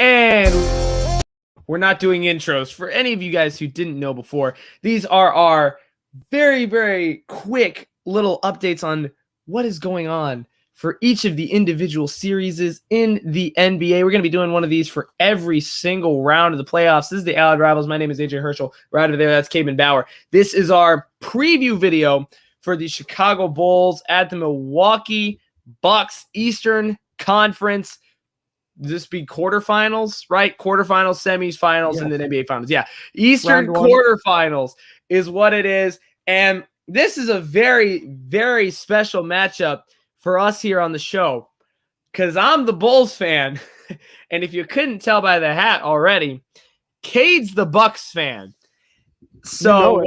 And we're not doing intros. For any of you guys who didn't know before, these are our very, very quick little updates on what is going on for each of the individual series in the NBA. We're going to be doing one of these for every single round of the playoffs. This is the Allied Rivals. My name is AJ Herschel. Right over there, that's Caedmon Bauer. This is our preview video for the Chicago Bulls at the Milwaukee Bucks Eastern Conference. This be quarterfinals, right? Quarterfinals, semis, finals, yes. And then NBA finals. Yeah. Eastern quarterfinals is what it is. And this is a very, very special matchup for us here on the show because I'm the Bulls fan. And if you couldn't tell by the hat already, Cade's the Bucks fan. So,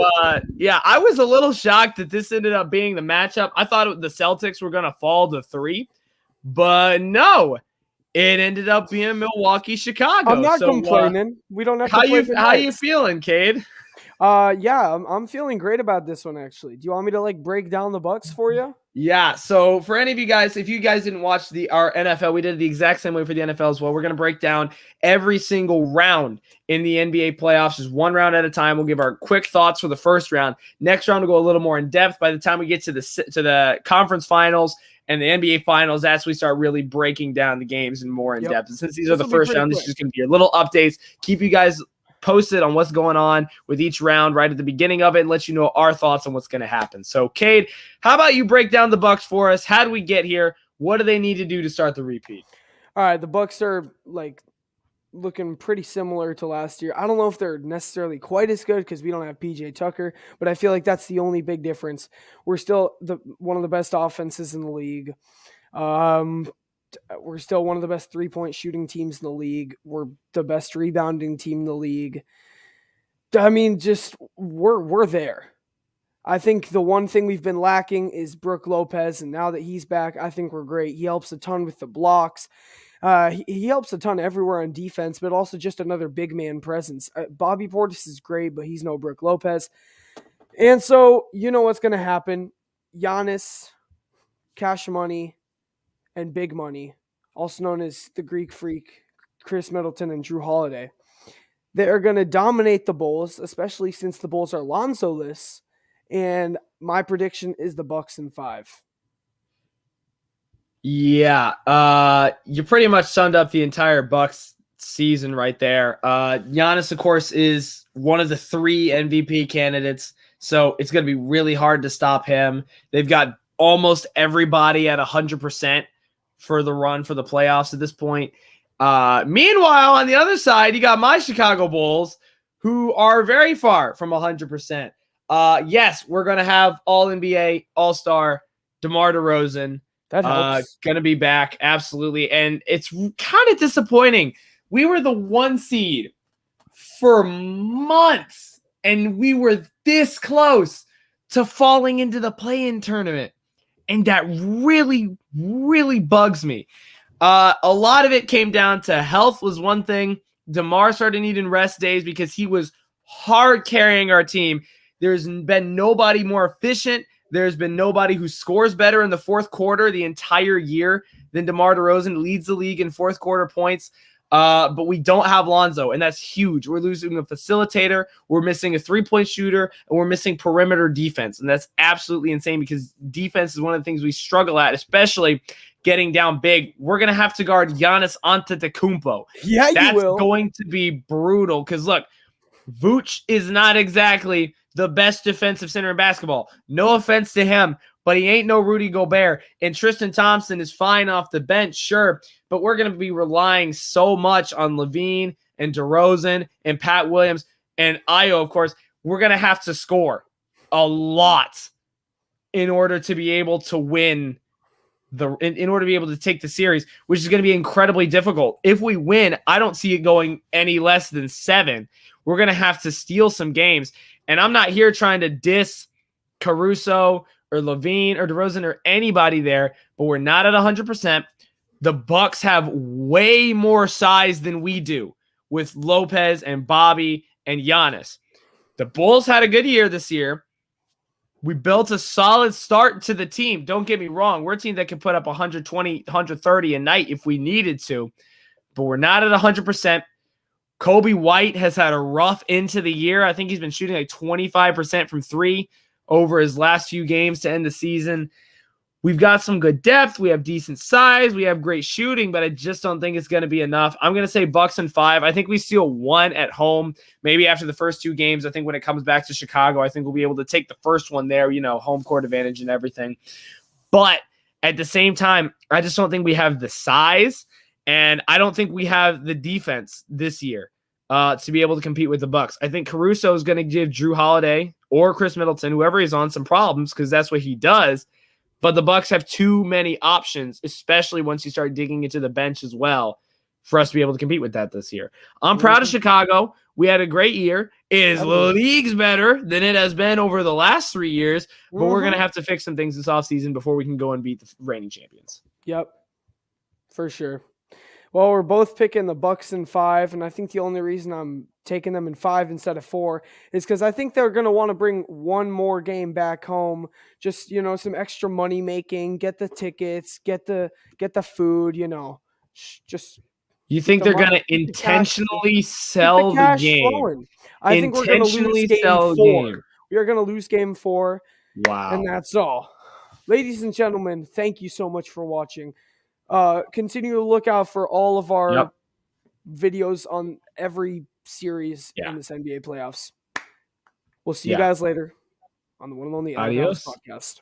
yeah, I was a little shocked that this ended up being the matchup. I thought the Celtics were going to fall to 3, but no. It ended up being Milwaukee, Chicago. I'm not complaining. We don't have to play How you feeling, Cade? Yeah, I'm feeling great about this one, actually. Do you want me to, break down the Bucks for you? Yeah, so for any of you guys, if you guys didn't watch our NFL, we did it the exact same way for the NFL as well. We're going to break down every single round in the NBA playoffs, just one round at a time. We'll give our quick thoughts for the first round. Next round, we'll go a little more in depth. By the time we get to the conference finals and the NBA finals, that's when we start really breaking down the games in more in depth. And since these are the first round, this is just going to be your little updates. Keep you guys posted on what's going on with each round right at the beginning of it and let you know our thoughts on what's going to happen. So, Cade, how about you break down the Bucks for us? How do we get here? What do they need to do to start the repeat? All right, the Bucks are looking pretty similar to last year. I don't know if they're necessarily quite as good because we don't have PJ Tucker, but I feel like that's the only big difference. We're still one of the best offenses in the league. We're still one of the best three-point shooting teams in the league. We're the best rebounding team in the league. I mean, just we're there. I think the one thing we've been lacking is Brook Lopez, and now that he's back, I think we're great. He helps a ton with the blocks. He helps a ton everywhere on defense, but also just another big man presence. Bobby Portis is great, but he's no Brook Lopez. And so, you know what's going to happen. Giannis, Cash Money, and Big Money, also known as the Greek Freak, Chris Middleton and Drew Holiday. They are going to dominate the Bulls, especially since the Bulls are Lonzo-less. And my prediction is the Bucks in 5. Yeah, you pretty much summed up the entire Bucks season right there. Giannis, of course, is one of the 3 MVP candidates, so it's going to be really hard to stop him. They've got almost everybody at 100% for the run for the playoffs at this point. Meanwhile, on the other side, you got my Chicago Bulls, who are very far from 100%. Yes, we're going to have All-NBA, All-Star, DeMar DeRozan. That helps. Going to be back, absolutely. And it's kind of disappointing. We were the 1 seed for months, and we were this close to falling into the play-in tournament. And that really, really bugs me. A lot of it came down to health was one thing. DeMar started needing rest days because he was hard carrying our team. There's been nobody more efficient. There's been nobody who scores better in the fourth quarter the entire year than DeMar DeRozan. Leads the league in fourth quarter points. But we don't have Lonzo, and that's huge. We're losing a facilitator, we're missing a three-point shooter, and we're missing perimeter defense. And that's absolutely insane because defense is one of the things we struggle at, especially getting down big. We're going to have to guard Giannis Antetokounmpo. Yeah, that's you will. Going to be brutal because, look, Vooch is not exactly the best defensive center in basketball. No offense to him, but he ain't no Rudy Gobert. And Tristan Thompson is fine off the bench, sure, but we're going to be relying so much on Levine and DeRozan and Pat Williams and Ayo, of course. We're going to have to score a lot in order to be able to win in order to be able to take the series, which is going to be incredibly difficult. If we win, I don't see it going any less than 7. We're going to have to steal some games. And I'm not here trying to diss Caruso or Levine or DeRozan or anybody there, but we're not at 100%. The Bucks have way more size than we do with Lopez and Bobby and Giannis. The Bulls had a good year this year. We built a solid start to the team. Don't get me wrong. We're a team that can put up 120, 130 a night if we needed to. but we're not at 100%. Kobe White has had a rough into the year. I think he's been shooting like 25% from three over his last few games to end the season. We've got some good depth. We have decent size. We have great shooting, but I just don't think it's going to be enough. I'm going to say Bucks in 5. I think we steal 1 at home. Maybe after the first 2 games, I think when it comes back to Chicago, I think we'll be able to take the first one there, home court advantage and everything. But at the same time, I just don't think we have the size, and I don't think we have the defense this year to be able to compete with the Bucks. I think Caruso is going to give Drew Holiday or Chris Middleton, whoever he's on, some problems because that's what he does. But the Bucks have too many options, especially once you start digging into the bench as well, for us to be able to compete with that this year. I'm proud of Chicago. We had a great year. It is leagues better than it has been over the last 3 years, but we're going to have to fix some things this offseason before we can go and beat the reigning champions. Yep, for sure. Well, we're both picking the Bucks in 5, and I think the only reason I'm taking them in 5 instead of 4 is because I think they're going to want to bring one more game back home. Just, some extra money making, get the tickets, get the food, just. You think they're going to intentionally sell the game? Flowing. I think we're going to lose game 4. We are going to lose game 4. Wow. And that's all. Ladies and gentlemen, thank you so much for watching. Continue to look out for all of our videos on every series in this NBA playoffs. We'll see you guys later on the one and only Adios podcast.